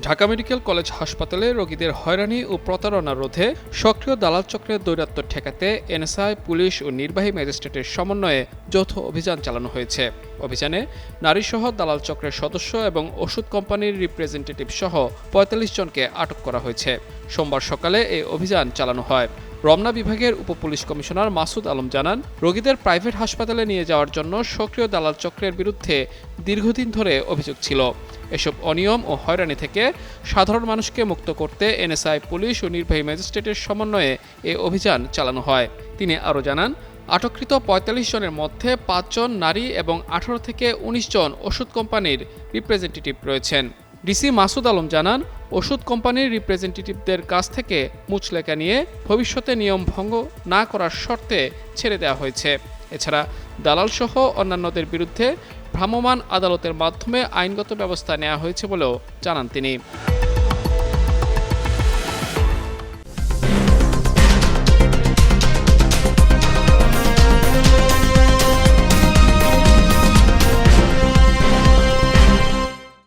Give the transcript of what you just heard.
Dhaka medical college হাসপাতালে রোগীদের হয়রানি ও প্রতারণা রোধে সক্রিয় দালাল চক্রের দৌরাত্ম্য ঠেকাতে এনএসআই, পুলিশ ও নির্বাহী ম্যাজিস্ট্রেটের সমন্বয়ে যৌথ অভিযান চালানো হয়েছে। অভিযানে নারীসহ দালাল চক্রের সদস্য এবং ওষুধ কোম্পানির রিপ্রেজেন্টেটিভ সহ ৪৫ জনকে আটক করা হয়েছে। সোমবার সকালে এই অভিযান চালানো হয়। রমনা বিভাগের উপপুলিশ কমিশনার মাসুদ আলম জানান, রোগীদের প্রাইভেট হাসপাতালে নিয়ে যাওয়ার জন্য সক্রিয় দালাল চক্রের বিরুদ্ধে দীর্ঘদিন ধরে অভিযোগ ছিল। এসব অনিয়ম ও হয়রানি থেকে সাধারণ মানুষকে মুক্ত করতে এনএসআই, পুলিশ ও নির্বাহী ম্যাজিস্ট্রেটের সমন্বয়ে এই অভিযান চালানো হয়। তিনি আরও জানান, আটককৃত ৪৫ জনের মধ্যে ৫ জন নারী এবং ১৮ থেকে ১৯ জন ওষুধ কোম্পানির রিপ্রেজেন্টেটিভ রয়েছেন। ডিসি মাসুদ আলম জানান, ওষুধ কোম্পানির রিপ্রেজেন্টেটিভদের কাছ থেকে মুচলেকা নিয়ে ভবিষ্যতে নিয়ম ভঙ্গ না করার শর্তে ছেড়ে দেওয়া হয়েছে। এছাড়া দালালসহ অন্যান্যদের বিরুদ্ধে ভ্রাম্যমাণ আদালতের মাধ্যমে আইনগত ব্যবস্থা নেওয়া হয়েছে বলেও জানান তিনি।